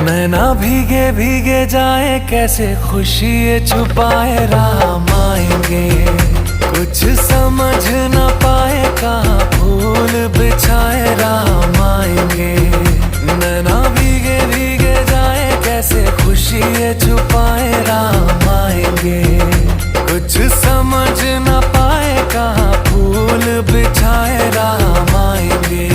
नैना भीगे भीगे जाए, कैसे खुशी ये छुपाए, राम आएंगे। कुछ समझ न पाए, कहाँ फूल बिछाए, राम आएंगे। नैना भीगे भीगे जाए, कैसे खुशी ये छुपाए, राम आएंगे। कुछ समझ न पाए, कहाँ फूल बिछाए, राम आएंगे।